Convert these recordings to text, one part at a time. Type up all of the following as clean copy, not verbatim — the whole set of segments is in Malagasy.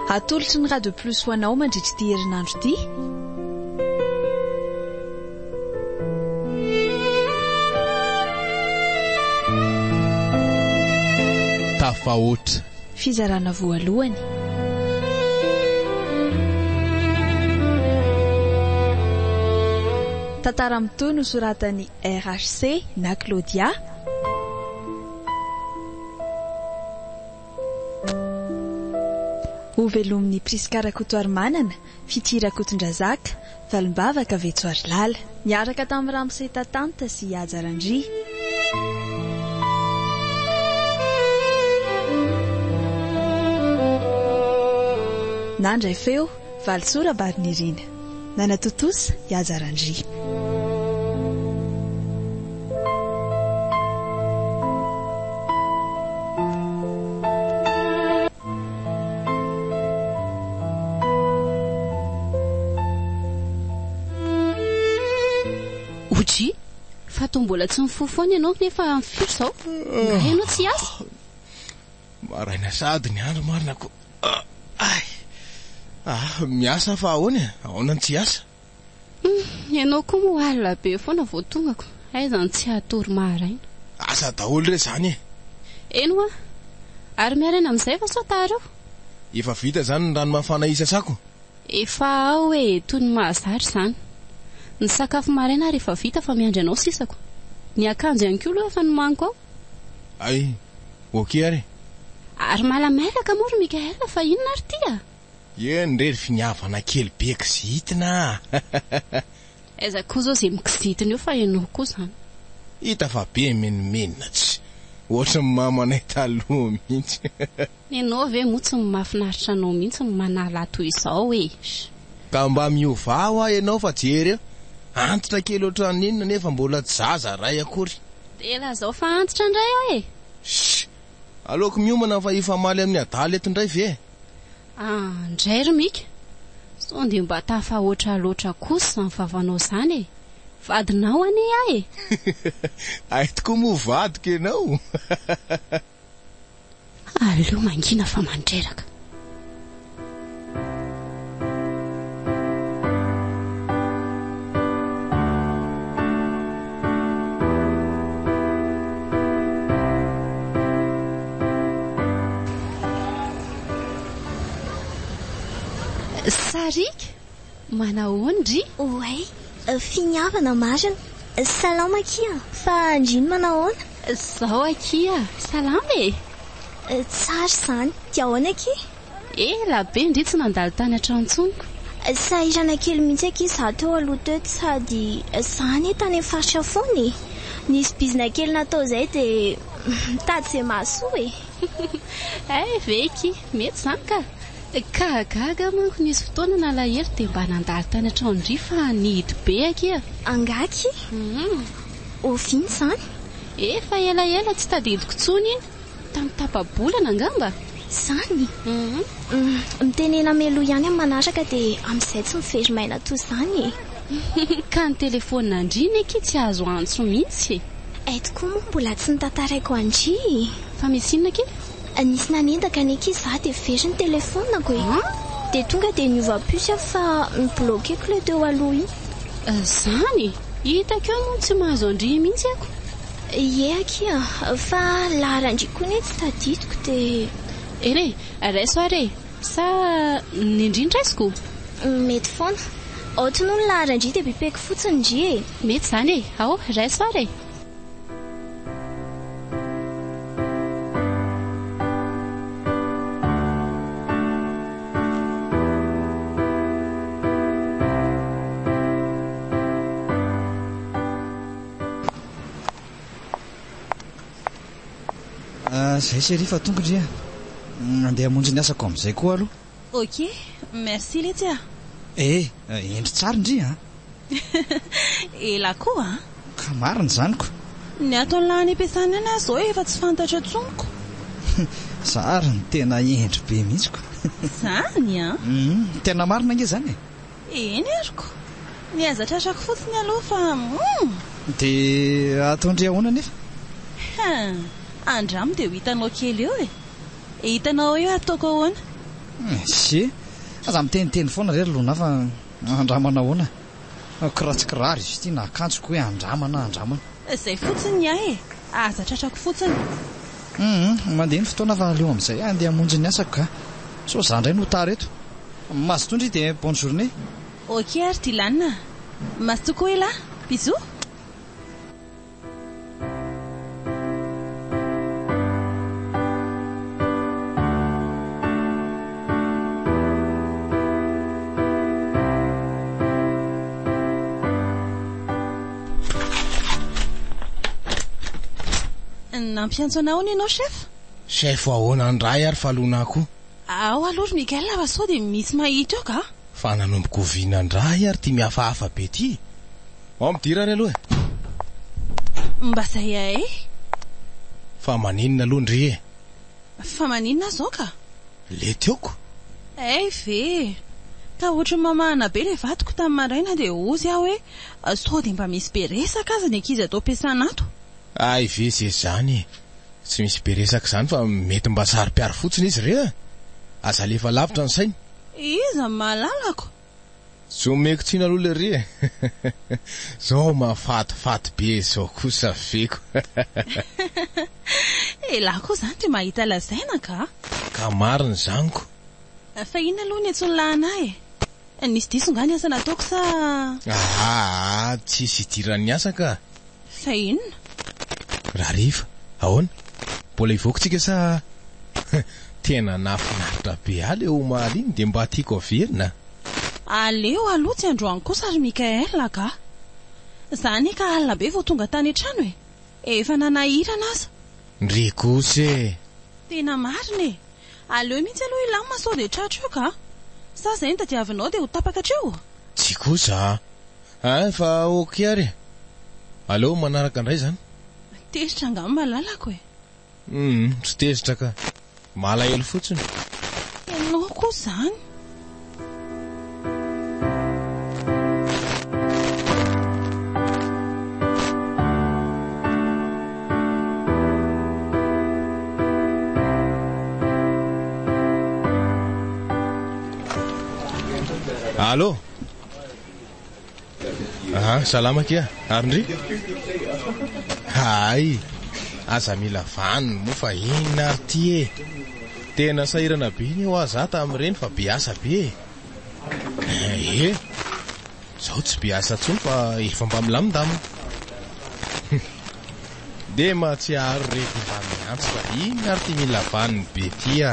Atolotry ny Radio Plus ho anao mandritra ity herinandro ity. Tafahoatra. Fizarana voalohany. Tantara mitoy nosoratany RHC na Claudia. Ho velomin'ny Priska Rakotoarimanana, Fitri Rakotondrazaka, Valimbavaka Vetsoarilala, niaraka tamin'ny Ramose Tatanta sy Ajarandry. Nandray feo, Valsora Barinirina, Nanatotosa, Ajarandry. Oji, fa mbola tsy mifofoana ianao nefa mifiro zao. Nga ianao tsy asa. Maraina sady ny andro marina ko. Miasa fa ahoana tsy asa. Ianao koa moa alina be foana vao tongako. Aizany tsy hatory maraina. Asa daholo re zany e. Eno a. Ary miaraina amin'izay fa sotareo. Efa vita zany ny rano mafana isasako. Efa ao toy ny mahazatra zany. Ny sakafo maraina rehefa vita fa miandry anao sisako. Ny akanjo ihany koa aloha efa nomaniko ao. Ay, okey ary. Ary malamelaka moro Mikaela fa inona ary tia? Ndrery finiavana kely be kizitina. Aiza koa zao izay mikizitina io fa ianao koa zany. Hita fa be menomenina tsy. Ohatry ny mamanay taloha mihitsy. Ianao ve moa tsy mahafinaritra anao mihitsy ny manala toy izao e. Ka mba miova aho ianao fa jery. Antitra kely ohatran'inona nefa mbola zaza ray akory. Tela zao fa antitra indray aho e. Aloko miomana fa efa maly amin'ny adaly eto indray ve? Ndray ry Mika. So dia mba tafahoatra loatra kosa ny vavanao zany e. Vadinao ane ahy e. Aito koa moa vadiko ianao. Aleo mangina fa mandreraka. Sarika, manahoandry? Oay, finiavana marina. Salama kia, fa andrino manahoana? Zao akia, salama e. Tsara zany, dia ahoana akia? Elabe ndry tsy nandalo tany an-trantsoniko. Sahirana kely mihitsy akia za teo aloha teo sady zany tany amin'ny faritra foana e. Nisy bizina kely natao izay dia tady izay mahasoa e. Veky, mety zany ka. Ka gaga manko nisy fotoana nalahelo dia mba nandalo tany an-trandry fa nihidy be akia. Angaky? Oviny zany? Efa elaela tsy tadidiko tsony iny. Tamin'ny tapa-bolana angamba. Zany? Mitenena meloa ihany amin'ny manaraka dia amin'izay tsy mivery maina toy izany. Ka ny telefona andriny akia tsy azo antso mihitsy. Eto koa moa mbola tsy nitantaraiko andry. Fa misy inona akia? Nisy nanendaka ny akia za dia very ny telefonako e. Dia tonga dia niova pusy aho fa nibloqueko ilay teo aloha iny. Zany? Hitako eo moa tsy mahazo andry mihitsy ako. Ie akia, fa laharandry koa ny tsy tadidiko dia... Ere, raiso are, sa nindrindra raisiko? Mety foana. Ohatry no ny laharandry dia bibeko fotsiny ndry e. Mety zany e, ao, raiso are. Zay chérie fa tonga ndry andeha hamonjy ny asako amin'izay koa aloha. Ok, merci Letia. Endry tsara ndry Ela koa ka marina zaniko. Ny ato ny ampiasana ana zao efa tsy fantatra tsoniko. Tsara ny tena endry be mihitsy ko. Zany tena marina nge zany e. Eny ariko. Niazatra trako fotsiny aloha fa dia ataondry ahoana nefa? Andramo dia ho hitanao kely eo e. Hitanao eo ataoko ahoana? sy aza miteniteny foana rery lona fa andramana hoana kiratsikirary izy ity na akanjoko hoe andramana izay fotsiny ahy aza tratrako fotsiny mandeha ny fotoana fa leo amin'izay andeha hamonjy ny asako ka so za ndray no tareto masotondry dia bonne journée. Ok ary Dylan, masoko ela bisous. Nampiantso anao ny ianao chef ahoana andray ary falonako ao aloha Mikael fa sao dia misy mahita eo ka fa nanomboko vinandray ary ty mihafahafa be ty ao midira ry aloha mba zay ay fa maninona aloha ndry fa maninona zao ka le teoko ve ka ohatry mamahana be le vatiko tamin'ny maraina dia ozy aho hoe sao dia mba misy be resaka aza ny ankizy atao ampiasana ato ay ve ze zany tsy misy be resaka zany fa mety mba sary-piary fotsiny izy re aza lefa lavitra ny sainy iza malalako someko tsina aloha le ry zao mafatifaty be zao kosa feko lahy koa zany ty mahita lazaina ka mariny zaniko fa ina aloha ny antsony lahanahy nisy disongany asa nataoko sa tsisy idiran'ny asa ka fa inona raha riva ahoana mbola ivoakotsika sa tena nafinaritra be aleo omaly iny dia mba tiako averina aleo aloha tsy androany kosa ry Mikael ka zany ka alina be vao tonga tany an-trano efa nanahirana aza ndry kosa tena marina aleo mihitsy aloha ilamina sao dia tratra eo ka sa zay ny tadiavinao dia ho tapaka hatreo tsy kosa fa ok ary aleo manaraka indray zany tezitra angamy malalako tsy tezitra ka malahelo fotsiny ianao koa zany allo salama kia arindry hay aza mila vany mofa inona ary ty tena sahirana be ny eo aza tamin'ireny fa biasa be zaho tsy biasa tsony fa efa mba milamindamina de matsiaro reky mba miantso fa inona ary ty mila vany be tya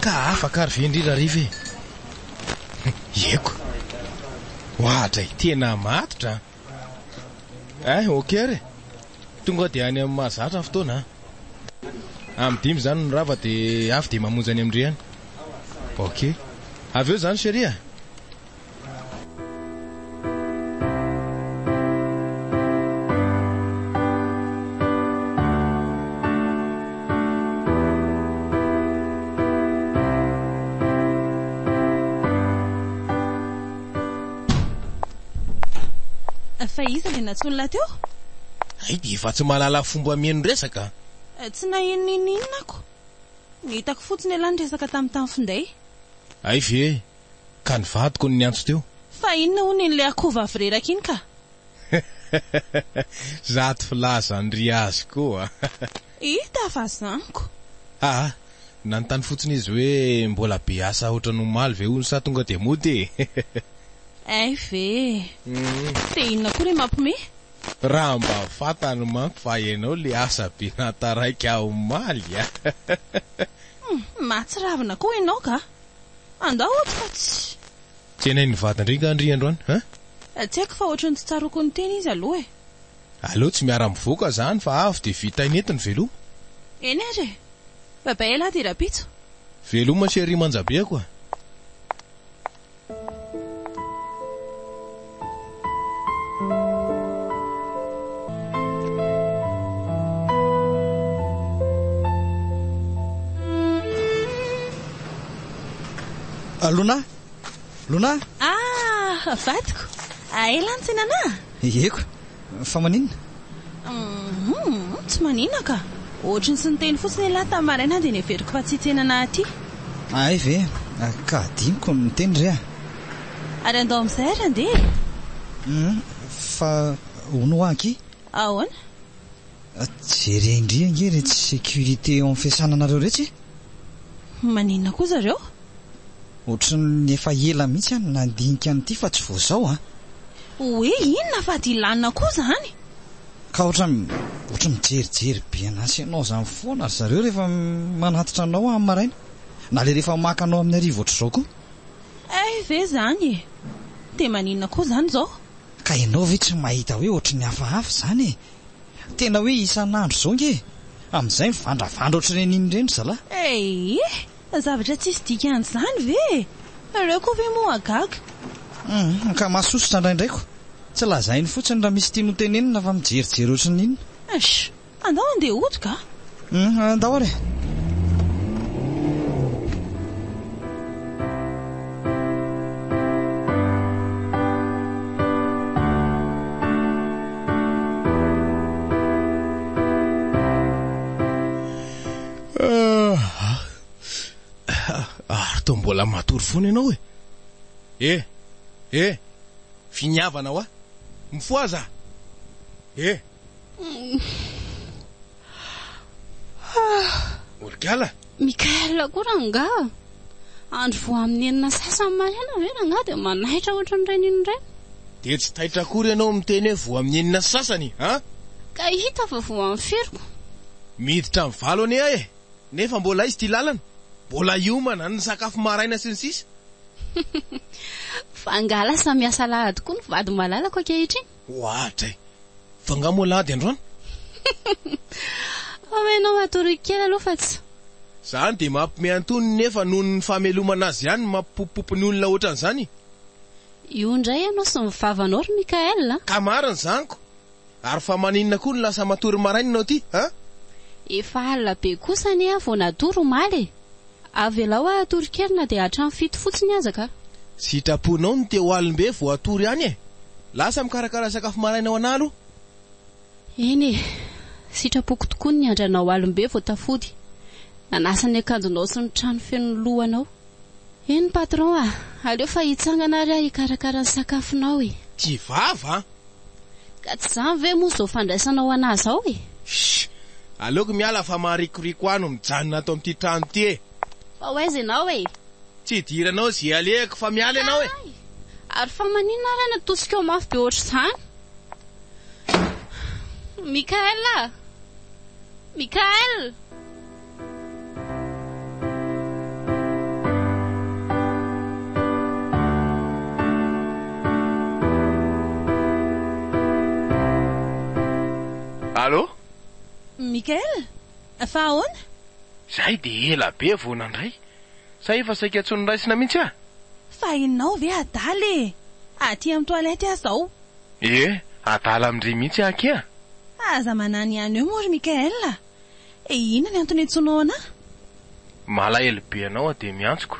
ka afaka ary vendrira rive eko ohatra tena matotra ok ary tonga dia any amin'ny mahazatra fotoana amin'ny dimy zany ny rava dia avy dia mamonjany amindrehany ok avy eo zany sheria fa iza le natsonona teo efa tsy mahalala fomba mieno resaka tsy nainoninako nihitako fotsiny alany resaka tamin'ny tany finday ve ka nivadiko ny antso teo fa inona hony n'le akova avy reraka iny ka zato filaza ndry azy koa hita fa zaniko nanontany fotsiny izy hoe mbola be asa ohatran'ny omaly ve ony sa tonga dia mody ve dia inona koa re mampome raha mba fatany manko fa ianao le asa be nataraika omaly matsiravina koa ianao ka andao ohatsy fa tsy enay nivadindringa andry androany tsy haiko fa ohatrany tsy tsaroko ny teny izy aloha aleo tsy miara-mivoaka zany fa avy dia vita inentiny veloma eny ary babay ela dia rapitso veloma sery manjabeako Lona vatiko ela ny tsenana eko fa maninona tsy maninona ka ohatrany sy ny teny fotsiny elahy tamin'ny maraina dia neveriko fa tsy tsenana aty ay ve ka diniko miteny ry ary andao amin'izay ary andeha fa ono anky ahoana jerendri nge retsy sécurité eo amin'ny fiasananareo retsy maninona koa zareo ohatrany efa ela mihitsy any nandinika an'ity fa tsy voazao hoe inona fa ty lanina koa zany ka ohatra mijerijery be anasy ianao zany foana ary zareo rehefa manatitra anao amin'ny maraina na le rehefa maka anao amin'ny arivo ohatr'izao koa ve zany de maninona koa zany zao ka ianao ve tsy mahita hoe ohatry ny hafahafa zany tena hoe isan'andro zao nge amin'izay mivandravandra ohatrany iny reny zalahy zavatra tsisy dika an'izany ve ireo koa ve moa agaga ka mahasosotra indraindraiko tsy lazainy fotsiny raha misy tia notenenina fa mijerijery ohatrany iny andao andeha otoka andao ary to mbola matory fona ianao finiavana ho mifoaza olokala Mikael koranga andro vo amin'ny enina sasany maraina ve ranga de manahitra ohatran'ireny indray de tsy taitra akory ianao miteny hoe vo amin'ny enina sasany ka hita fa vo amin'ny firiko miditra amin'ny valo ane nefa mbola izy ty lalana mbola iomana ny sakafo maraina sy ny sisa fangala sa miasa lahady koa ny vady malalako ankehitriny ohatray fa nga moa lahady androany omenao matory kely aloha fa tsy zany de mampimiantony nefa noho ny famelomana azy ihany mampopopony olona ohatran'izany io indray ianao sy mivavanao ry Mikael ka mariny zaniko ary fa maninona koa ny lasa matory maraina ianao ty efa alina be kosa ane vao natory omaly avy ela ho atory-kerina de hatrany fito fotsiny aza ka sitraponao ny teo alimbe vo atory any lasa mikarakara sakafo maraina ao analo eny sitrapoko tokoa ny andranao alimbe vo tafody nanasa ny akanjonao sy ny trano feno lohanao eny patron aleo fa hitsangana ary hikarakara ny sakafonao ty vava ka tsy zany ve moa zao fandraisanao anazy ao aleoko miala fa maharikoriko ano mijanona ato amin'ity trano ty fa hoaiza ianao tsy diranao zay aleko fa miala ianao ary fa maninona ary natosika eo mafy be ohatr' zany Mikael Allô Mikael fa ahoana zay de ela be vona ndray sa efa saika tsony raisina mihitsy fa inao ve adaly aty amin'ny toalety aza zao adala amindry mihitsy aky aza manany ihany eo moa ry Mikael inona ny antony antsoinao anahy malahelo be anao de miantsoko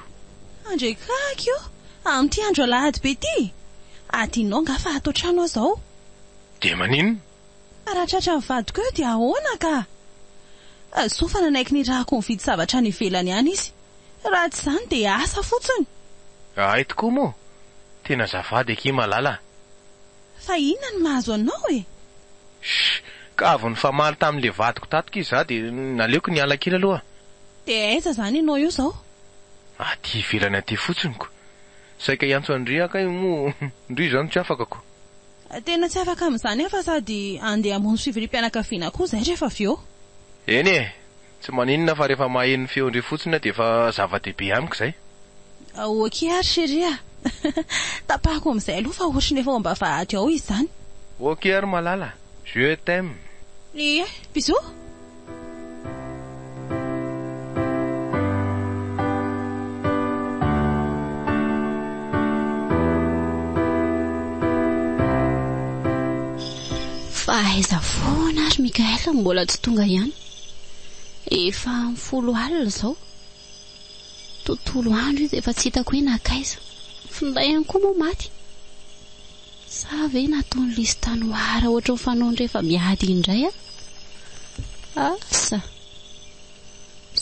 andray kaky io amin'ity andro alahady be ty atinao nga fa ato trano zao de maninona raha tratra mivadiko eo dia ahoana ka sofa nanaiky ny rahako mividy zavatra ny ivelany ihany izy raha tsy zany de asa fotsiny ay tokoa moa tena zafady aky malala fa inona ny mahazo anao ka avy ny famaly tamin'le vadiko tatiko izy za de naleoko ny ala kely aloha de aiza zany ianao io zao aty ivelany aty fotsinyko saika iantso andriaka mo ndry zany tsy afakako tena tsy afaka amin'izany fa sady andeha hamono fivirim-pianakaviana koa zay rehefa avy eo eny tsy maninona fa rehefa maheno feo ndre fotsiny de fa zava-dehibe amiko zay oky ary sheria tapahako amin'izay aloha fa ohatry nefa omba vahady ao izy zany oky ary malala je t'aime bisous fa aiza foana ary Mikael mbola tsy tonga ihany efa 10 alina zao tontolo andro izy efa tsy hitako hoe nakaiza finday ihany koa moa maty sa ve nataony listanoara ohatra ny fanaony rehefa miady indray asa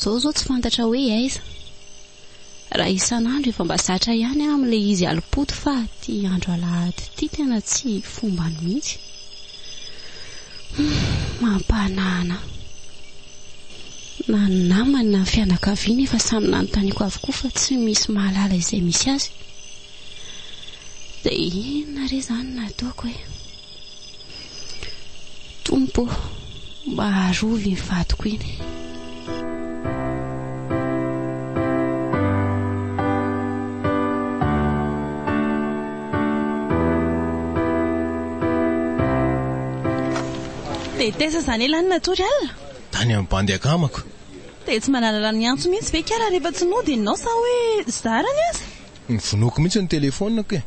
zao tsy fantatra hoe aiza raha isan'andro efa mba zatra ihany amin'ilay izy alipoto fa ty andro alahady ty tena tsy fombany mihitsy. Mampanana na namana na fianakaviana efa samy nanontaniako avokoa fa tsy misy mahalala izay misy azy. Dia inona re zany nataoko hoe Tompo mba harovy ny vadiko iny. Dia tesa zany elany natory alina tany amin'ny bandy akamako. dia tsy manalala ny antso mihitsy ve kara rehefa tsy nody ianao sa hoe zarany azy? Nivonoko mihitsy ny telefonako e.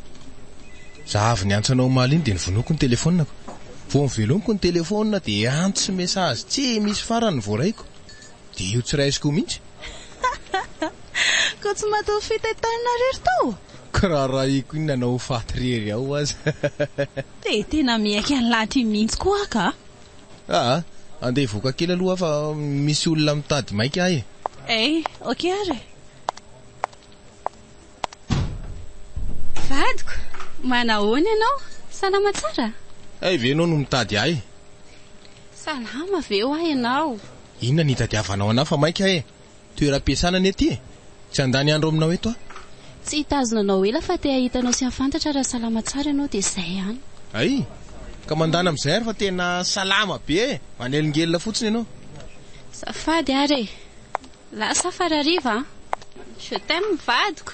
Zahavy ny antsanao omaly iny dia nivonoko ny telefonako. Vao nivelomiko ny telefona dia antso mesazy tsy misy farany voaraiko. Dia io tsy raisiko mihitsy. Ko tsy mato fitatanina rery tao? Kiraraiko iny nanao faty rery ao azy. Dia tena miaiky any lahatra mihitsy koa ka? Andeha voaka kely aloha fa misy olona mitady maika ahy. Ok ary. Vadiko, manahoana ianao? Salama tsara? Ve ianao no mitady ahy? Salama ve ho ahy ianao? Inona ny tadiavanao anahy fa maika ahy? Toeram-piasana ny aty e? Tsy andany andro aminao eto a? Tsy hitazona anao ela fa te ahitanao sy hafantatra raha salama tsara ianao dia izay ihany. Ka mandana amin'izay ary fa tena salama be e. Manelingelina fotsiny ianao. Safady ary lasa farariva. Je t'aime vadiko.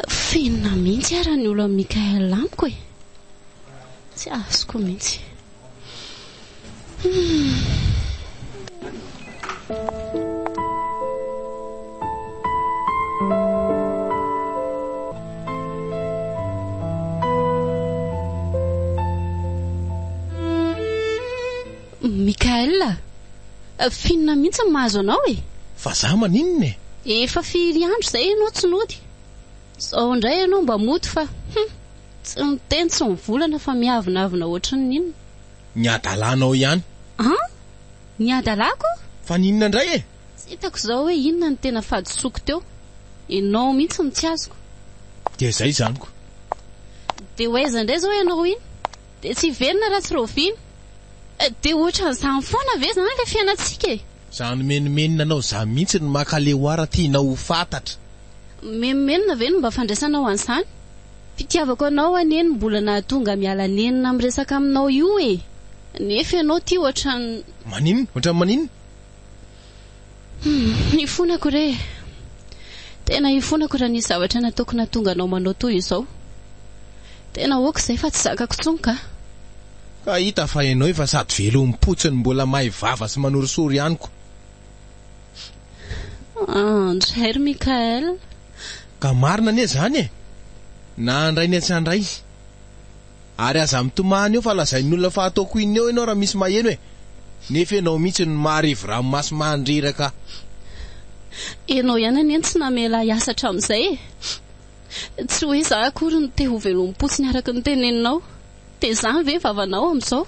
Finina mihitsy ara ny olo Mikael amiko e. Tsy azoko mihitsy. Mikael, finina mihitsy ny mahazo anao e. Fa za maninona e? Efa firy andro zay ianao tsy nody. Sao indray ianao mba moto fa tsy miteny tsy mivolana fa miavinavina ohatran'ny inona. Ny adalanao ihany. Ny adalako? Fa ninona indray e? Tsy hitako izao hoe inona ny tena fadisoko teo. Ianao mihitsy ny tsy azoko. Dia izay zaniko. Dia hoaiza indray zao ianao iny? Dia tsy verina raha tsy roviana. Dia ohatran'izany foana ve zany ilay fiainantsika e? Zany menimenina anao za mihitsy ny makaleoara tianao ho fantatra. Menimenina ve no mba fandraisanao an'izany? Fitiavako anao aneny mbola nahatonga miala nenina miresaka aminao io e. Nefa ianao ty ohatran'ny... Maninona? Ohatran'ny maninona? Ifonako re. Tena ifonako raha nisy zavatra nataoko nahatonga anao manao toy izao. Tena oaka izay fa tsy zakako tsony ka. Ka hita fa ianao efa sady velo mipotsiny mbola mahay vava sy manorisory ihaniko. Andray Mikael. Ka marina anie zany e. Na andray ny tsy andray. Ary aza mitomany eo fa lazain'ny olona fa ataoko iny eo ianao raha misy maheno e. Nefa ianao mihitsy ny maharivo ranomasy mandreraka. Ianao ihany anie tsy namela hiasatra amin'izay e. Tsy hoe za akory ny te ho velom-potsiny araka ny teneninao. Dia izany ve vavanao amin'izao?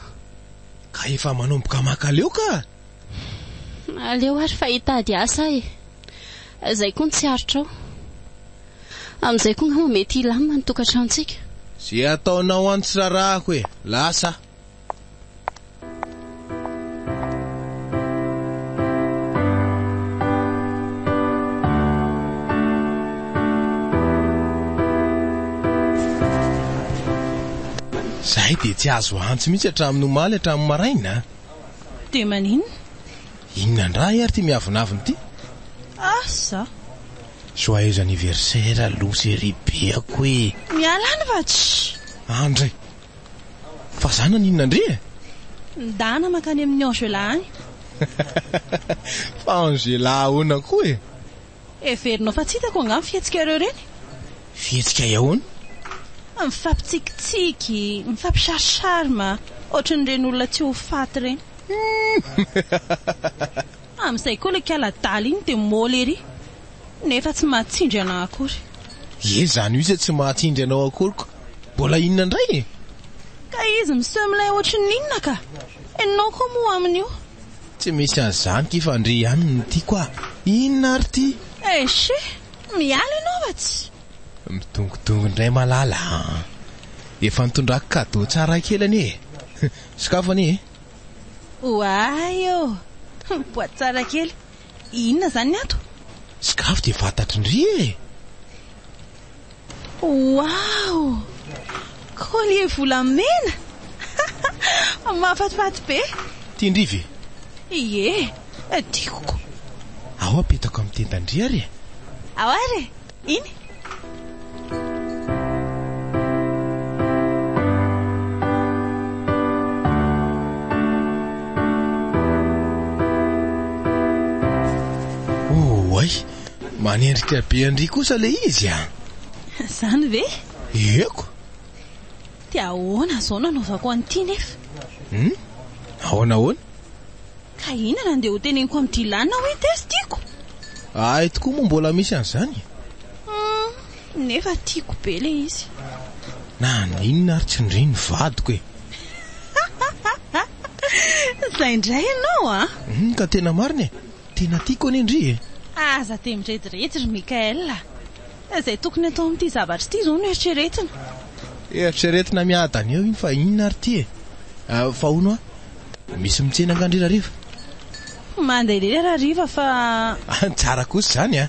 Ka efa manomboka makaleo ka? Aleo ary fa hitady asa e. Izay koa ny tsy aritrao. Amin'izay koa ngamba mety hilamina ny tokantranontsika. Zay ataonao any tsy rarahako e. Lasa. Zahay dia tsy azo antsy mihitsy hatramin'ny omaly hatramin'ny maraina. Dia maninona? Inona indray ary ty miavinavina ty? Asa? Joyeux anniversaire losery be ako e. Mialany vatsy. Andray. Fa zana ninona andre e? Ndana makany amin'ny Angela any. Fa Angela ahoana koa e? Everinao fa tsy hitako angamba fihetsika ireo reny. Fihetsika iahoana? Mifampitsikitsiky, mifampisarosaroma, ohatran'ireny olona tsy ho faty reny. Amin'izay koa ilay kialadaly iny dia moly ery. Nefa tsy mahatsindry anao akory. Zany izy tsy mahatsindry anao akory ko. Mbola inona indray e? Ka izy miseho milay ohatran'ny inona ka? Ianao koa moa amin'io. Tsy misy an'izany kifandre ihany no tiako a. Inona ary ty? eshe miala ianao fa tsy midongodongo indray malala efa nitondrako kado tsara kely anie sakafo anie oayo boaty tsara kely inona zany ny ato sakafo dia fantatrindri wow collier volamena mahafatifaty be tiandrivy ie tiakoko ao apetako amin'ny tendandri ary ao ary iny oay manendrika be andry kosa le izy zany ve eko dia ahoana zao nanaovako an'ity nefa ahoana ka inona ndeha ho teneniko amin'ny dilana hoe tesy tiako ay tokoa moa mbola misy an'izany nefa tiako be le izy na ninona ary tsy ndry ny vadiko zay indray ianao ka tena mariny tena tiako any indry aza te miredirety Mikael zay tokony atao amin'ity zavatra ity zao no eritreretina miadany eo iny fa inona ary ty fa ono misy mitsena angandrirariva mandeha lerariva fa tsara kosa zany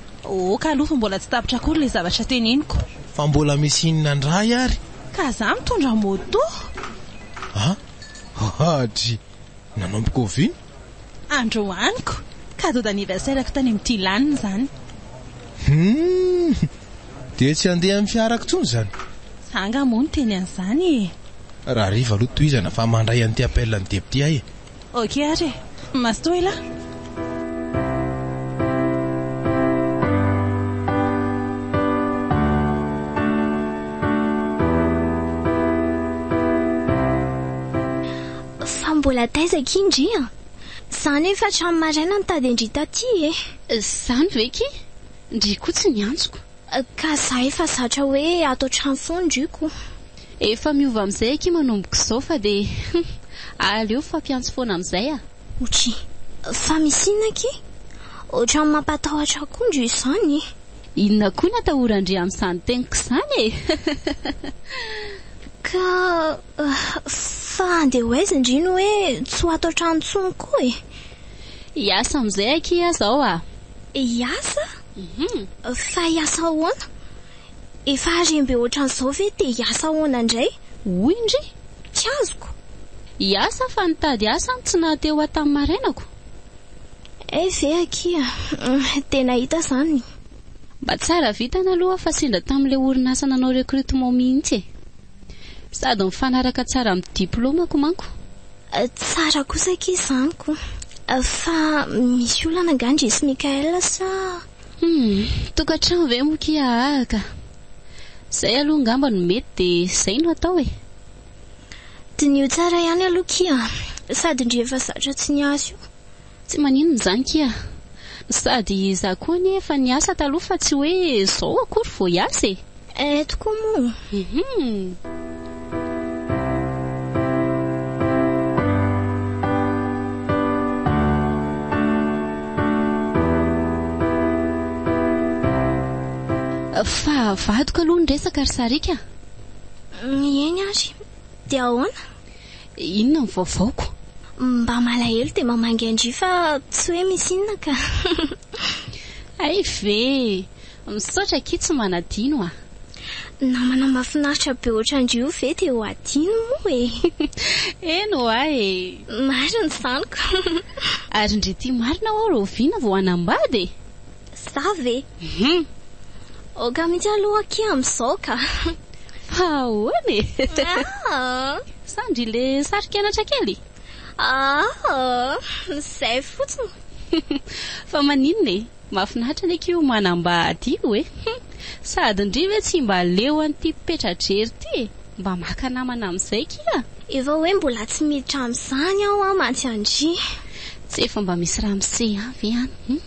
ka aloha fa mbola tsy tapitra akory le zavatra teneniko fa mbola misy inona ndray ary ka za mitondra moto hatry nanomboko oviny androaniko cadeau d'anniversaire-ko tany amin'ity laniny zany dia tsy andeha amin'ny fiarako tsony zany zanga moa no teny an'izany raha riva aloha toizana fa mandray an'ity appel ny depty ahy ok ary mastoela fa mbola taizaka indry zany efa trano maraina nitady indry taty zany veky ndry koa tsy niantsoko ka za efa zatra hoe atao trano fondriko efa miova amin'izay aky manomboko izao fa dia aleo fampiantso foana amin'izay otry fa misy inona ky ohatrany mampatahotra akondro izany inona koa natahorandry amin'izany teniko izany ka fa andeha hoaiza indrino hoe tsy ho atao trano tsony koa hiasa amin'izay aky zao hiasa fa hiasa ahoana efa arembe ohatran'izao ve dia hiasa ahoana indray hoy indry tsy azoko hiasa fa nitady asa tsy nahateo tamin'ny marainako ve akia tena hita zany mba tsara vitana aloha fa sendra tamin'ilay orinasa nanao recrutement mihitsy sady mifanaraka tsara amin'ny diplômako manko tsara kosa aky izanyko fa misy olana angandry isy Mikael sa tokantrano ve moky ahaka zay aloha ngamba no mety dia zay no atao dinio tsara ihany aloha kia sady ndry efa zatra tsy niasa io tsy maninona zany kia sady za koa ny efa niasa taloha fa tsy hoe zao akory vao hiasa tokoa moa fa vadiko aloha ny resaka ry sarika eny ary dia ahoana inona ny vaovaoko mba malahelo dia mamangy andry fa tsy hoe misy inona ka ay ve misaotra ki tsy manadino namana mahafinaritra be ohatrandry io ve dia ho adino moa eno marina zaniko ary ndry ty marina ao roviana vao anambady za ve oka mitsy aloha aky amin'izao ka fa hoany sandry le sarika-anatra kely zay fotsiny fa maninona mahafinaritra ndraiky io manambady io sady ndry ve tsy mba leo an'ity petradrery ty mba maka namana amin'izay kia efa hoe mbola tsy miditra amin'izany aho mantsy andry tsy efa mba misy raha mise avy ihany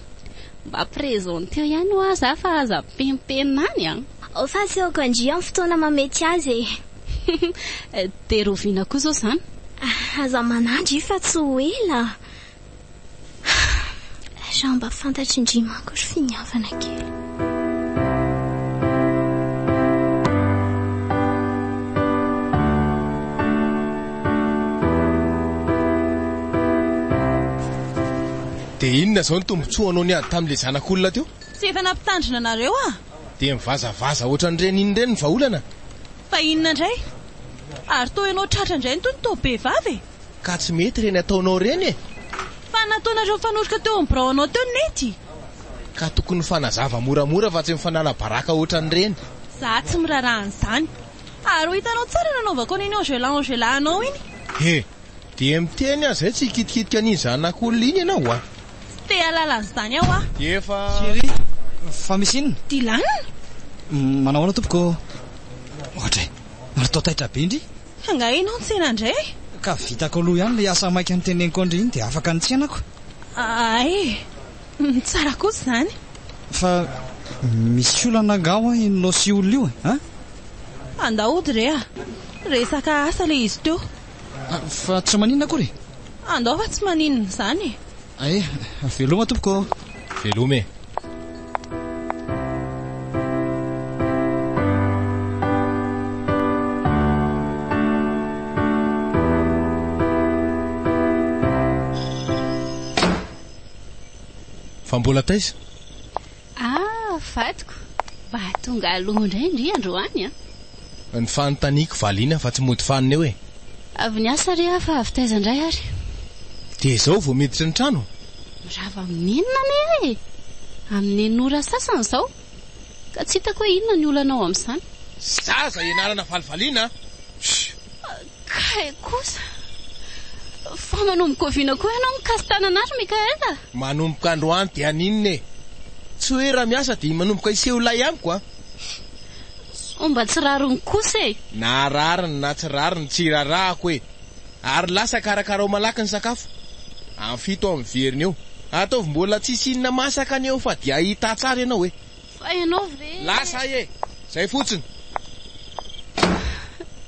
mba présenteo ihany ho aza fa aza pempenany fa tsy aoko andry amin'ny fotoana mamety azy dia roviana koa zao zany aza manandry fa tsy ho ela raha mba fantatry indrimako ry finiavana kely. dia inona izao ny tombontsoa anao niady tamin'ilay zanak'olona teo? Tsy efa nampitandrina anareo dia mivazavaza ohatran'ireny iny ireny ny vahaolana. Fa inona indray? Ary toa ianao tratra indray ny toy ny toa-behivavy. Ka tsy mety ireny ataonao ireny e. Fa nataonareo fanotrika teo amin'ny birao anao teo nety. Ka tokony fanazava moramora fa tsy mifanala baraka ohatran'ireny. Za tsy miraraha an'izany. Ary ho hitanao tsara nanaovako neny angela iny. Dia miteny azy izay tsy hikitikitika ny zanak'olona iny ianao a. Te halala an'izany aho a. Efa Chérie, fa misy inona? Dilanina? Manao ahoana tompoko? Ohatra natao taitra be indry. Angaina ny tsena indray. Ka vitako aloha ihany ilay asa maika niteneniko andry iny dia afaka nitsenako. Ay, tsara kosa izany. Fa misy olana angao inonao sy olona io e? Andahody re resaka asa le izy teo. Fa tsy maninona akory? Andao fa tsy maninona izany. Ay, veloma tompoko. veloma e. Fa mbola taiza? Vatiko. Mba tonga aloha indray indry androany a. Ny fanontaniako valiana fa tsy mody fanina eo e. Avy niasa re fa avy taiza indray ary. Dia izao vao miditra ny trano? Rava minona ne e. Amin'ny nora sasany izao. Ka tsy hitako hoe inona ny olanao amin'izany. Zaza ianarana valivaliana. Kay kosa. Fa manomboka oviana koa ianao mikasitanana ary Mikaela. Manomboka androany dia aninona e. Tsy hoe raha miasa dia manomboka iseho lay amiko a. Mba tsy rariny kosa e. Na rariny na tsy rariny tsy rarahako e. Ary lasa karakara ao malaky ny sakafo. Amin'ny 7 amin'ny veriny eo. Ataovy mbola tsisy inona masaka any eo fa dia hita tsara ianao e. Fa ianao ve. Lasa e. Zay fotsiny.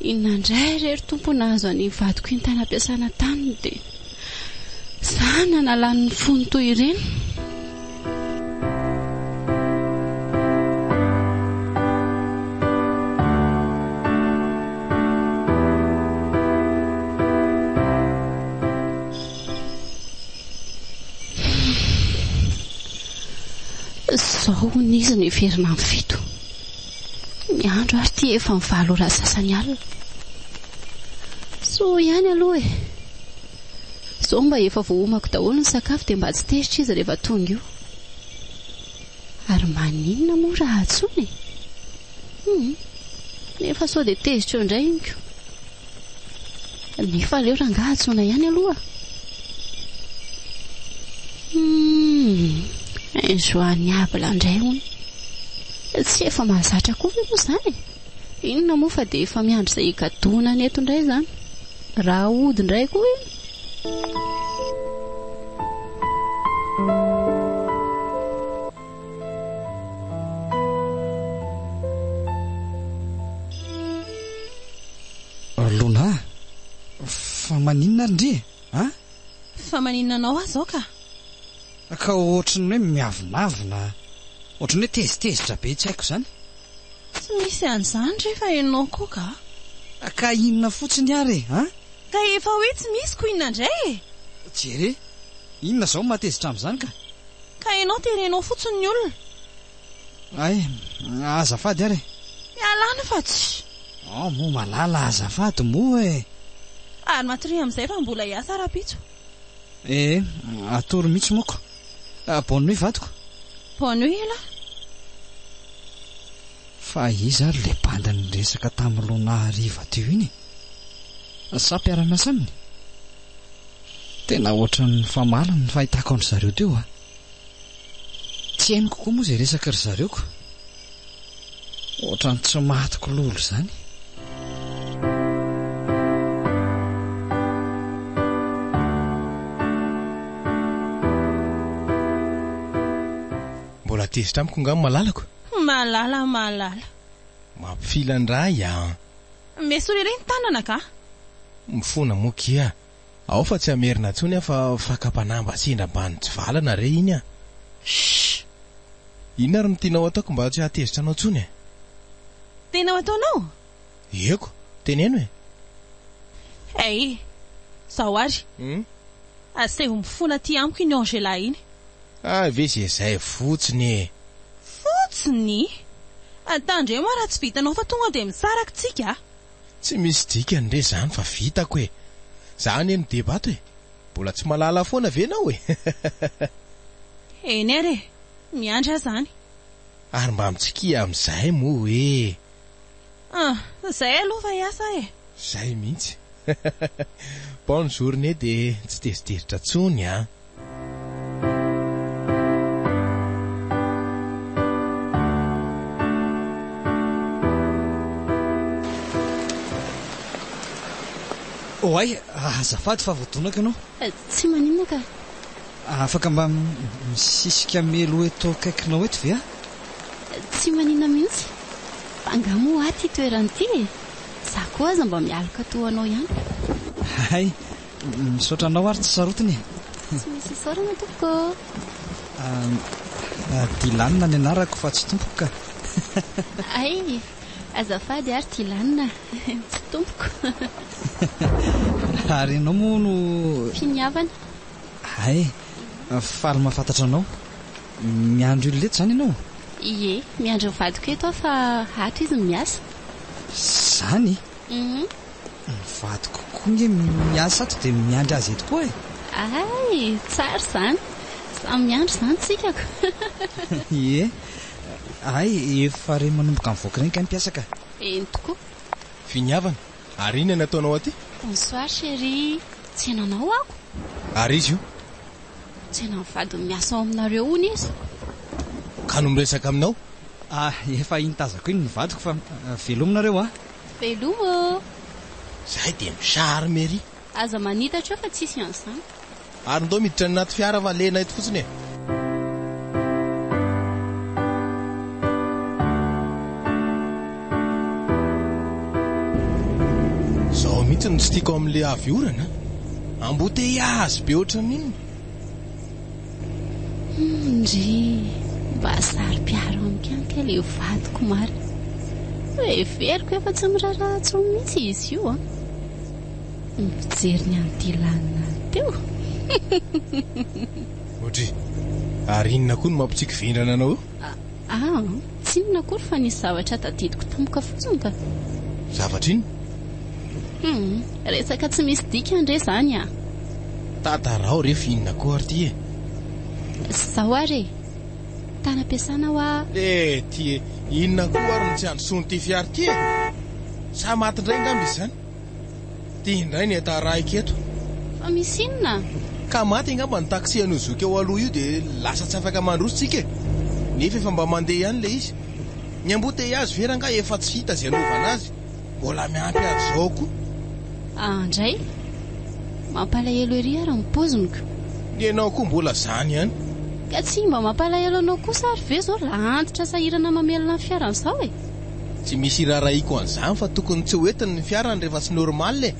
Inona indray rery tompo nahazo any vadiko iny tany ampiasana tany dia sana nalan'ny fony toy ireny. Zao nizy ny verina amin'ny 7. Ny andro ary ty efa mivalo raha sasany alina. So ihany aloha e. Zao mba efa voahomako daholo ny sakafo dia mba tsy tezitra izy rehefa tonga io. Ary maninona moa raha atsony e. Nefa sao dia tezitra eo indray inko. Nefa aleo rangaha atsona ihany aloha. Joany abla indray hono. Tsy efa mahazatra koa ve moa izany. Inona moa fa dia efa miandry izay hikatona ny eto indray izany. Raha ody indray koa iny. Lona, fa maninona ndry Fa maninona anao azao ka? Ka ohatrany hoe miavinavina, ohatrany hoe tezitezitra be tsy haiko izany. Tsy misy an'izany rehefa ianao koa ka? Ka inona fotsiny ary Ka efa hoe tsy misy ko inona indray e. Jere, inona izao matezitra amin'izany ka? Ka ianao terenao fotsiny ny olona. Ay, azafady ary. Mialana fa tsy. Moa malala azafady moa e. Ary matory amin'izay fa mbola hiasa rapitso. Atory mihitsy moako. Bonne nuit vadiko. Bonne nuit la. Fa izy ary le banda ny resaka tamin'ny Lona hariva teo iny. Sa mpiara-miasa aminy. Tena ohatran'ny famalana ny fahitako an-dry zareo teo Tsy hainiko koa moa izay resaka ry zareoko. Ohatran'ny tsy matiko lolo izany. Mbola tezitra amiko ngam malalako. Malala. Mampifilandray Mesorereny tanana ka? Mifona mokia. Ao fa tsy amerina tsony fa fakapanamba sindra mbany tsy valana re iny Inona ary no tianao ataoko mba tsy hatezitra anao tsony? Tena ho ataonao? Eko, teneno e. Ay, zao ary. Aseho mifona ty amiko iny Angela iny. Ve zay fotsiny. Fotsiny? Tandre moa raha tsy vitanao fa tonga dia misaraka tsika. Tsy misy dikany re zany fa vitako e. Zany eno debato e. Mbola tsy malala foana ve nao e. Eny ary, miandra zany. Ary mba mitsikia amin'izay moa e. Zay aloha fa hiasa e. Zay mihitsy. Bonne journée de tsy teziteritra tsony a. Oay, azafady fa voadonako ianao. Tsy maninona ka. Afaka mba misisika melo eto akaikinao eto ve a? Tsy maninona mihitsy. Angamo aty toeran'ity e. Za koa aza mba mialaka toanao ihany. Hay, misaotra anao ary tsy sarotiny. Tsy misy saorana tompoko. Dilanina ny anarako fa tsy tompoko ka. Ay, azafady ary Dilanina, tsy tompoko. Ary ianao moa no... Finiavana. Hay, faly mahafantatra anao. Miandro ilo leto zany ianao? Ie, miandro vadiko eto fa ato izy miasa. Zany? Vadiko koa nge miasa ato dia miandry azy eto koa e. Ay, tsara zany. Samy miandro zany tsikako. Ie. Ay, efa re manomboka mivoaka reny ka mpiasa ka. Eny tokoa. Finiavana, ary inona nataonao aty? Bonsoir chérie. Tsy nanao ako. Ary izy io? Tsy navady miasa ao aminareo ony izy. Ka no miresaka aminao? Efa intazako iny ny vadiko fa velominareo a. Velomo. Zahay dia misary mery. Aza manitatra fa tsisy an'izany. Ary ndao miditra ny anaty fiara fa lena eto fotsiny e. Zao mihitsy no tsy tiako amin'le avy orana. Amboteiazy be ohatran'iny. Ndry mba sary-piaro amikanka ilay vadiko mary. Veriko efa tsy miraharaha tsony mihitsy izy io a. Mijery ny Dilanina teo. Ohatry, ary inona koa no mampitsiky vindrana anao? Tsy inona akory fa nisy zavatra tadidiko tampoka fotsiny ka. Zavatra iny? Resaka tsy misy dikany re zany a. Tatarao rehefa inona koa ary ty e. Zao ary tany ampiasana ho a. Ty e, inona koa ary no tsy androsony ty fiara ty e. Sa maty indray ngamby izy zany. Ty indray ny ataraiko eto. Fa misy inona? Ka maty ngamba ny taksi anozoky eo aloha io dia lasa tsy afaka mandrosotsika e. Nefa efa mba mandeha ihany le izy. Ny amboteiazy vera nga efa tsy hita zay anaovana azy. Mbola miampy azy zao koa. Andray mampalahelo ery ary ny poziny ka. Ianao koa mbola zany ihany. Ka tsy mba mampalahelo anao kosa ary ve zao antitra sahirana mamelona ny fiaran'izao e. Tsy misy iraraiko an'izany fa tokony tsy hoentiny ny fiarany rehefa tsy normal e.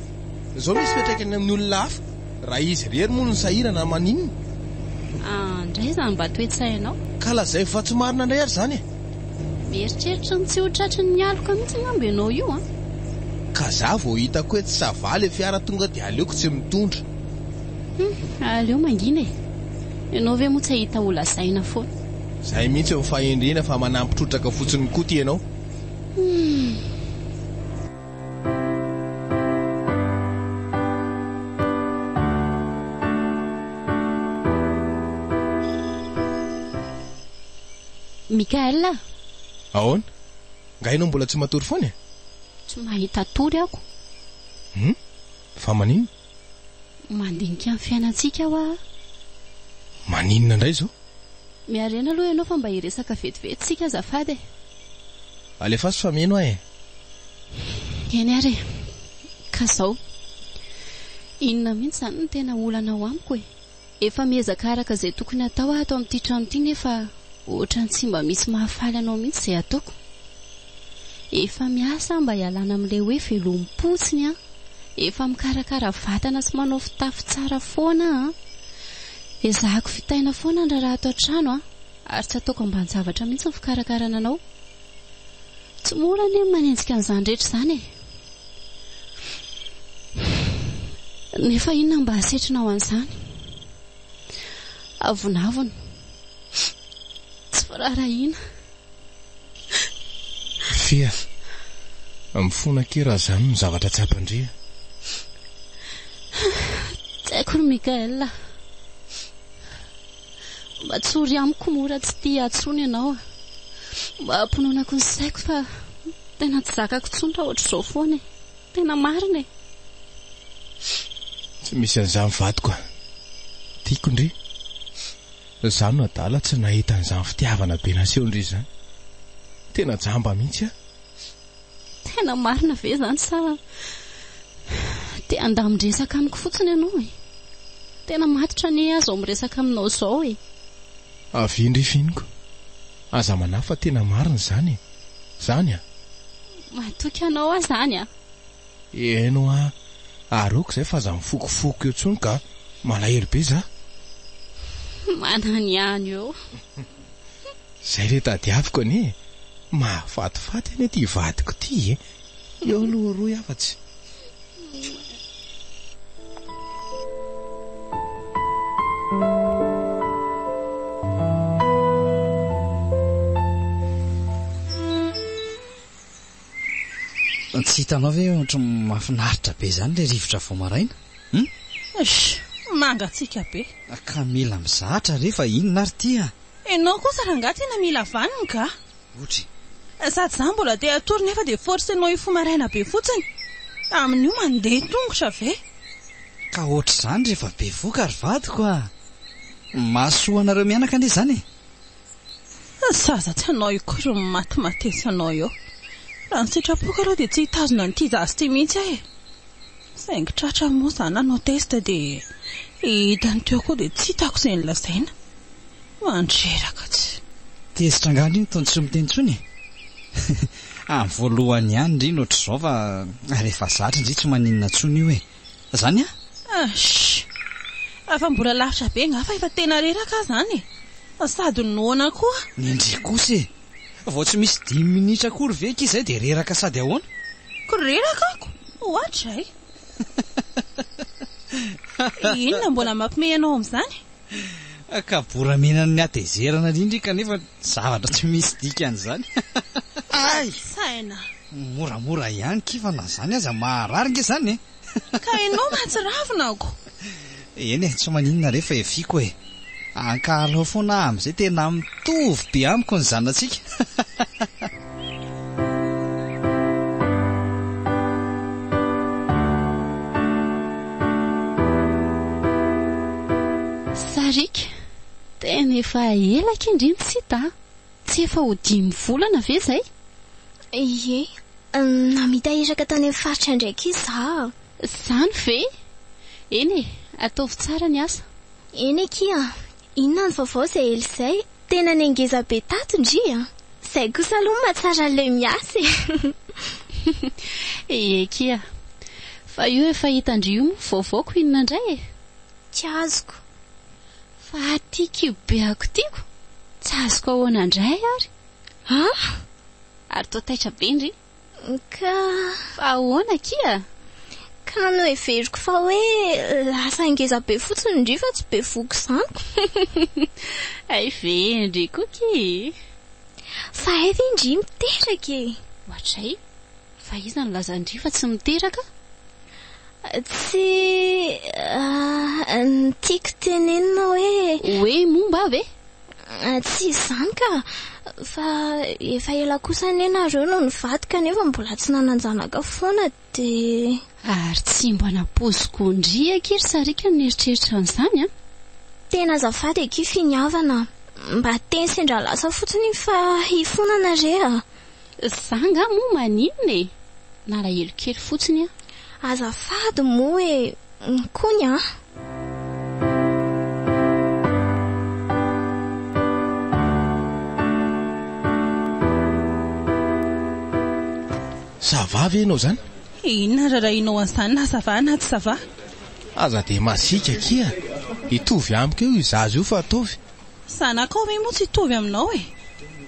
Zao misy fetraikany amin'ny olona hafa. Raha izy rery moa no sahirana maninona. Andray zany mba toetsainao. Ka lazay fa tsy marina indray ary zany e. Mieritreritra ny tsy ho tratry ny aloka mihitsy ngamby ianao io a. Ka za vao hitako hoe tsy savaly fiara tonga dia aleoko tsy mitondra. Aleo mangina e. Ianao ve moa tsy hahita ola zaina foana. Zay mihitsy ny fahendrena fa manampitrotraka fotsiny koa ty ianao. Mikael, ahoana? Nga ianao mbola tsy matory foana e? Tsy mahita tory ako. Fa maninona? Mandinika amin'ny fiainantsika aho a. Maninona indray zao? Miarena aloha ianao fa mba hiresaka vetivety sika azafady e. Alefa sy fa meno aho e. Eny ary. Ka zao. Inona mihitsy zany no tena olana ao amiko e. Efa miezaka araka izay tokony atao ato amin'ity trano ity nefa ohatrany tsy mba misy mahafaly anao mihitsy izay ataoko. Efa miasa mba hialana amin'ilay hoe velom-potsiny a. Efa mikarakara vatana sy manao fitafy tsara foana a. Ezahako fitaina foana raha ato an-trano a. ary tsy ataoko ambany zavatra mihitsy ny fikarakarana anao. Tsy mora ny manenjika an'izany rehetra izany e. Nefa inona mba hasetrina ho an'izany? Avonavona. Tsy firarahina. Fia, mifona kely raha izany ny zavatra tsy ampandria. Tsy haiko ry Mikael. Mba tsory amiko mora tsy tia atsony ianao. Mba ampononako ny saiko fa tena tsy zakako tsony raha ohatr'izao foana e. Tena marina e. Tsy misy an'izany vadiko. Tiako ndry. Izany no adala tsy nahita an'izany fitiavana be naseho ndry izany. Tena jamba mihitsy a. Tena marina ve izany sa te andamindresaka amiko fotsiny ianao e. Tena matitra ny azo miresaka aminao izao e. Avy ndry finiko. Aza manahy fa tena marina izany e. Izany a. Matoky anao izany a. Eno a. Aroko izay fa aza mifokofoko eo tsony ka malahelo be za. Manany ihany eo. Izay re tadiaviko anie. Mahafatifaty anie ty vadiko ty e. Eo aloha roa afa-tsy. Tsy hitanao ve ohatra mahafinaritra be izany le rivotra vao maraina? Mangatsika be. Ka mila mizatra rehefa inona ary tia? Ianao kosa raha tena mila vaniny ka? Otry. Sady za mbola te atory nefa dia forsenao ifo maraina be fotsiny. Amin'io mandeha tongotra ve? Ka ohatr'izany rehefa be voka ary vadiko a. Mahasoanareo mianaka ande izany e. Saza tsy anao ikory ny matimatesy anao eo. Raha ny sitrapoka aloha dia tsy hitazona ny tizazy ty mihitsy ahe. Saingy tratra moa izany anao testa dia hitany teo koa dia tsy hitako izay nilazaina. Mandreraka tsy. Tezitra angano iny tony tsy miteny intsony. Amin'ny voalohany ihany indry ohatr'izao fa rehefa zatra indry tsy maninona intsony io e. Izany a? Fa mbola lavitra be ngafa efa tena reraka izany e. Sady noana koa. Nindry kosa e. Vao tsy misy 10 minitra akory ve kizay dia reraka sady ahoana? Ko reraka ako? Ohatra e. Inona mbola mampime anao amin'izany? Ka boramenany ny atezerana indrindra kanefa zavatra tsy misy dika an'izany. Ay, saina. Moramora ihany kifa na zany aza maharary nge izany e. Ka ianao mahatsiravina ako. Eny e, tsy maninona rehefa efiko e. Ankalao foana amin'izay tena mitovy be amiko ny zanatsika. Sarika, tena efa elaka indriny tsy hita. Tsy efa ho 5 volana ve izay? Ie, namita iraka tany amin'ny faritra ndraiky izaho. Izany ve? Eny e, ataovy tsara ny asa. Eny kia, inona ny vaovao izay ela izay? Tena ny angeza be tato ndry a. Izay kosa aloha mahatsara ilay miasa e. Kia, fa io efa hitandry io vaovaoko inona indray e? Tsy azoko. Fa tiako be ako tiako. Tsy azoko ahoana indray ary. Ha? Ary toa taitra be ndry. Ka fa ahoana kia? Ka no everiko fa hoe lasa angeza be fotsiny ndry fa tsy be voko izany. Ay ve ndry koky. Fa efa indry miteraka e. Ohatray? Fa iza no lazandry fa tsy miteraka? Tsy tiako tenenina hoe momba ve? Tsy izany ka. Fa efa ela kosa nenareo no nivadika nefa mbola tsy nananjanaka foana dia ary tsy mba napoziko ndry akery Sarika ny eritreritra an'izany a. Tena azafady aky finiavana. Mba teny sendra lasa fotsiny fa hifonana reha. Zanga moa maninona e. Nalahelo kely fotsiny a. Azafady moa e. Kony a. Sava ve ianao zany? Inona rarahinao an'izany na sava na tsy sava? Aza dia masika kia. Hitovy amiko eo izazy io fa ataovy. zanakao ve moa tsy hitovy aminao e.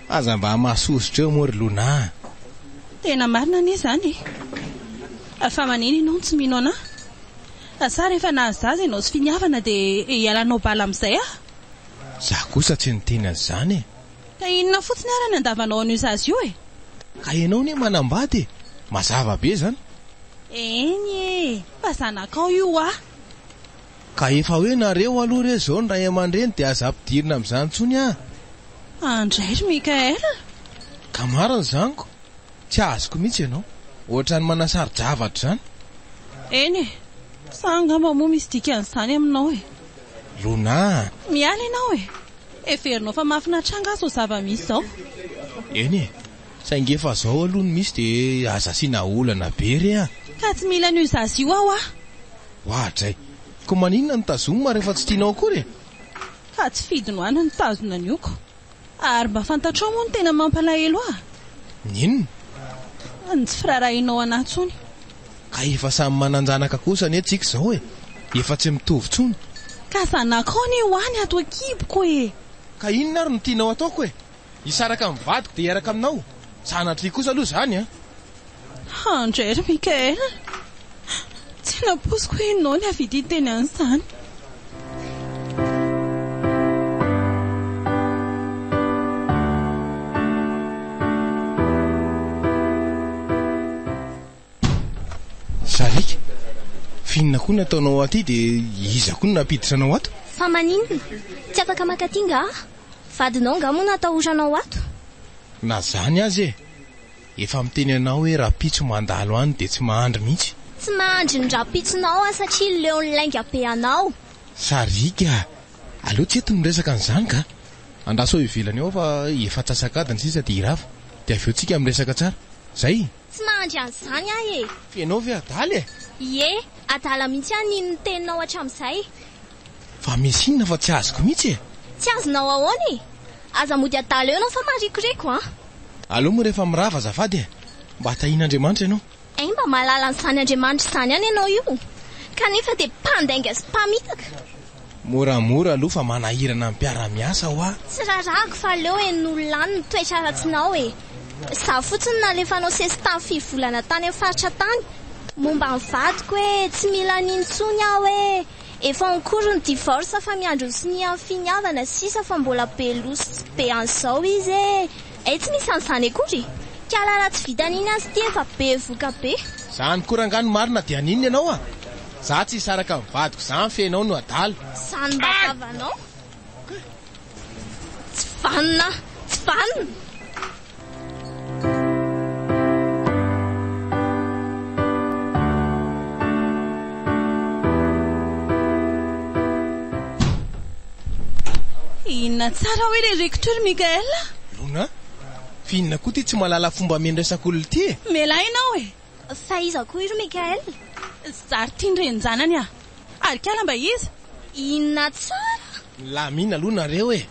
Aza mba mahasosotra eo moa ry Lona. Tena marina anie zany fa manina ianao tsy mino anahy. Sa rehefa nahazaza ianao sy finiavana dia ialanao bala amin'izay ah. Za kosa tsy niteny an'izany e. Ka inona fotsiny ary ny andavanao an'io zazy io e. Ka ianao ne manambady e. Mazava be zany. Eny e, fa zanakao io ah. Ka efa hoe nareo aloha re zao ny ray aman-dreny dia aza ampidirina amin'izany ntsony ah. Andray ry Mikael. Ka marina zaniko. Tsy azoko mihitsy ianao. Ohatra ny manasary-javatra zany. Eny e, sa angamba moa misy dikan'izany aminao e. Lona. Miala ianao e. Everinao fa mahafinaritra angazy ao zava-misy zao. Eny e, saingy efa zao aloha ny misy dia aza asiana olana be re ah. Ka tsy mila n'io zazy io aho ah. Ohatray. Ko maninona ny tazomina rehefa tsy tianao akory e. Ka tsy fidino any ny tazona nioko. Ary mba fantatrao moa ny tena mampalahelo ah. Ninona? Ny tsy firarahinao anahy tsony. Ka efa samy mananjanaka kosa anie tsika zao e. Efa tsy mitovy tsony. Ka zanakao ne hoany ato akiboko e. Ka inona ary no tianao ataoko e. Isaraka amin'ny vadiko dia iaraka aminao. Sanatry kosa aloha zany ah. Andray ry Mikael. Tsy naposiko hoe ianao ny avidy teny an'izany. Sarika, finina koa nataonao aty dia iza koa napiditranao ato? Fa maninona? Tsy afaka makatinga ah? Vadinao nga moa natahotranao ato? Na zany azy e. Efa miteny anao hoe raha pitso mandalo any dia tsy mahandry mihitsy. Tsy mahandry ny rapitsinao ah satria leon'ny lainga be anao. Sarika, aleo tsy eto miresaka an'izany ka. Andraso ivelany ao fa efa tsasakadiny sisa dia irava. Dia avy eo tsika miresaka tsara. Zay. Tsy mahandry an'izany ah e. Fianao ve adaly e? Ie, adala mihitsy any ny teninao hatramin'izay. Fa misy inona fa tsy azoko mihitsy e. Tsy azonao ahoana e. Aza mody adala eo ianao fa marikoreko ah. Aleo moa rehefa mirava azafady e. Mba hatahin'Andriamanitra ianao. Mba mahalala an'izany Andriamanitra izany any ianao io. Kanefa dia mpandainga sy mpamitaka. Moramora aloha fa manahirana amin'ny mpiara-miasa ho ah. Tsy rarako fa leo n'olona ny toetra ratsinao e. Za fotsiny nalefanao sesy tany 5 volana tany amin'ny faritra tany. Momba ny vadiko hoe tsy mila nintsony aho hoe efa ankory ny divorce fa miandro sy ny amin'ny finiavana sisa fa mbola be losy be an'izao izy e. Tsy misy an'izany akory. Kalala tsy vitan'iny azy ty efa be voka be. Zany korangano marina dia ninona ianao ah? Za tsy hisaraka amin'ny vadiko zany fenao no adalo. Zany mba vavanao? Tsy vanina, tsy vanina. Inona tsara hoe ilay rekitry Mikael? Lona, finina koa ty tsy malala fomba miendresak'olona ty e. Mela ianao e. Fa iza koa iro Mikael? Zary tiandreny zanany ah. Ary kala mba izy? Inona tsara? Lamina aloha nareo e.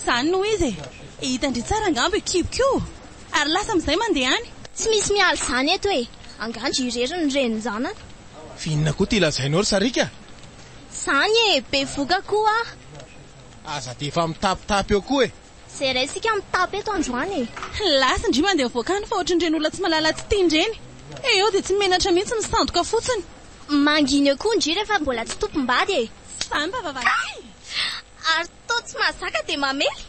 Zany no izy e. Hitandry tsara angamba kiboko. Ary lasa amin'izay mandeha any. Tsy misy miala zany eto e. Angandro irery ny reny zanany. Finina koa ty lazainao ry Sarika? Zany e, be voka koa. Aza dia efa mitapitapy eo koa e. Zay raisika mitapy eto androany e. Lasa ndry mandeha voakany fa ohatrandreny olona tsy malala tsy tiandreny. Eo dia tsy menatra mihitsy ny sandoka fotsiny. Manginy eo koa ndry rehefa mbola tsy tompom-bady e. Samy vavavavy. Ary to tsy mahazaka dia mamely.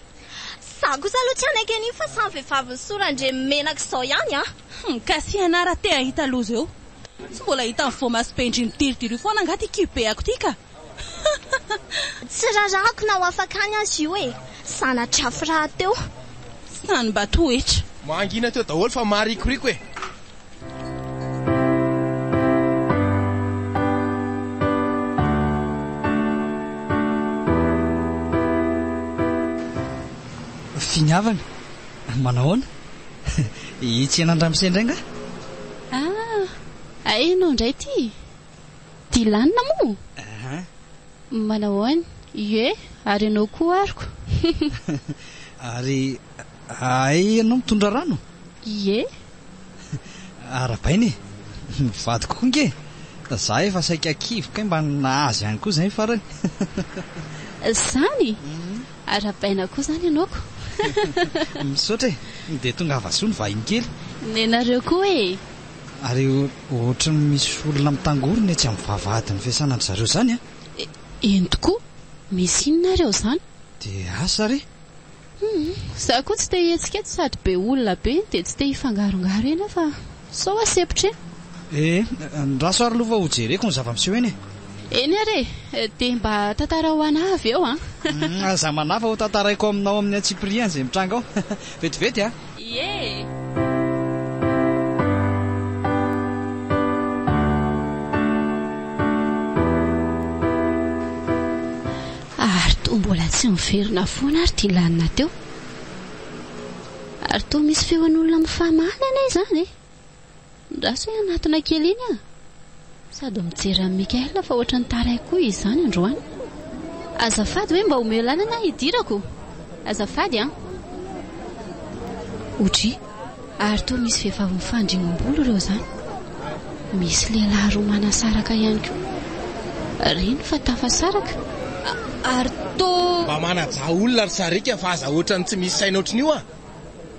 Za kosa aloha tsy anaiky an'iny fa samy vehivavy sorandre menaka izao ihany ah. Ka sy anara te ahita loza eo. Tsy mbola hita ny voamasipendry midiridiro foana angaty kibe ako ty ka. Tsy rarako na ho afakany azy io e. Sanatrafy raha teo. Sany mba toetra. Mangina teo daholo fa marikoriko e. Finiavana, manahoana? Itsena andramosendray nga? Ainao indray ty. Dilanina moa? Manahoana? Ie, ary ianao koa ariko. Ary ianao mitondra rano? Ie. Arabainy e, vadiko koa nge. Za efa saika kivoka mba nahazy ihany koa izay farany. Zany? Ara-baina koa zany ianaoko. Misaotra e, dia tonga avasony vahiny kely. Nenareo koa e. Ary ohatra misy olona mitangorona tsy amin'ny vavahady ny fiasanany zareo zany a. Eny tokoa, misy inonareo zany? Dia asa re? Za koa tsy te hetsika sady be olona be dia tsy te hifangarongaro eny fa sao asepitra eny. Raso ary lova ho jereko ny zava-miseho eny e. Eny are, dia mba tantara ho ana avy eo Za manafa ho tantaraiko aminao amin'ny Antsiprian izay mitranga ao. Vetivety a. Ie. Ary toa mbola tsy miverina foana ary tia lanina teo. Ary toa misy feon'olona mifamahanana izany e. Raso hoe anatina kely iny a. Sady mijery amin'ny Mikaela fa ohatra ny taraiko izany androany. Azafady hoe mba omeo lalana hidirako. Azafady a. Otry, ary toa misy vehivavy mifandringom-bolo ireo zany. Misy lehilahy roa manasaraka ihany koa. Reny fa tafasaraka. Ary toa mba manaja olona ry sarika fa aza ohatrany tsy misy saina ohatrin'io a.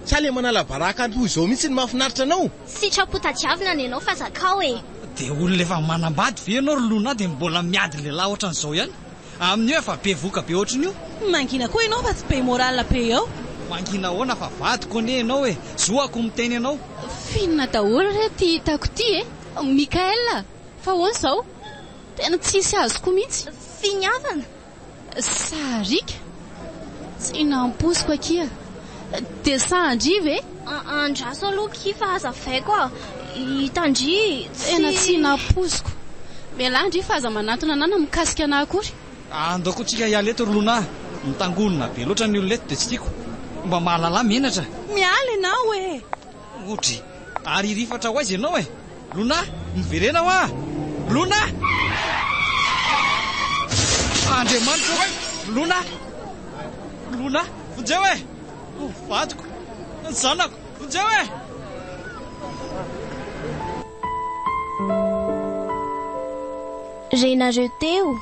Sa le manala baraka toy izao mihitsy ny mahafinaritra anao. Sitrapotadiavina ny anao fa zakao e. Dia olona efa manambady ve ianao ry lona dia mbola miady lehilahy ohatran'izao ihany. Amin'io efa be voka be ohatrin'io. Mangina koa ianao fa tsy be morala be eo. Mangina hoana fa vadiko ane ianao e. Zoako miteny ianao. finona daholo re ty hitako ty e. Mikaela, fa hoana izao? Tena tsisy azoko mihitsy. Finiavana. Sarika. Tsy namposiko akia. Dia sandriva e? Andraso aloha kifa azavaiko a. Hitandry. Tena tsy namposiko. Melandry fa aza manantona nana mikasika ana akory. Andako tsika hiala eto ry lona. Mitangonina be loatra ny olona eto dia tsy tiako. Mba mahalala menatra. Miala ianao e. Otry, ary rifatra ho aiza ianao e. Lona, miverena ho a. Lona! Andriamanitra, Lona! Lona, vonjeo e. Vadiko, zanako, vonjeo e. Renareo teo.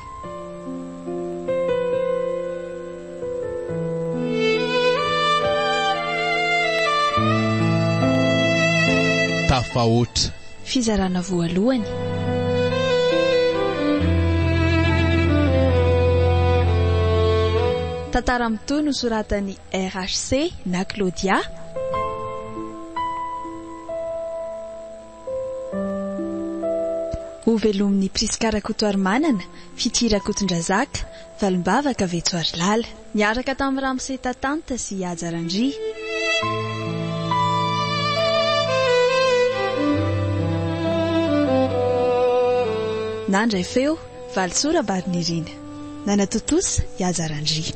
Tafahoatra. Fizarana voalohany. Tantara mitoy nosoratan'ny RHC na Claudia. Ho velomin'ny Priska Rakotoarimanana, Fity Rakotondrazaka, Valimbavaka Vetsoarilala, niaraka tamin'ny Ramose Tatanta sy Ajarandry. Nandray feo, Valsora Barinirina. Nanatotosa, Ajarandry.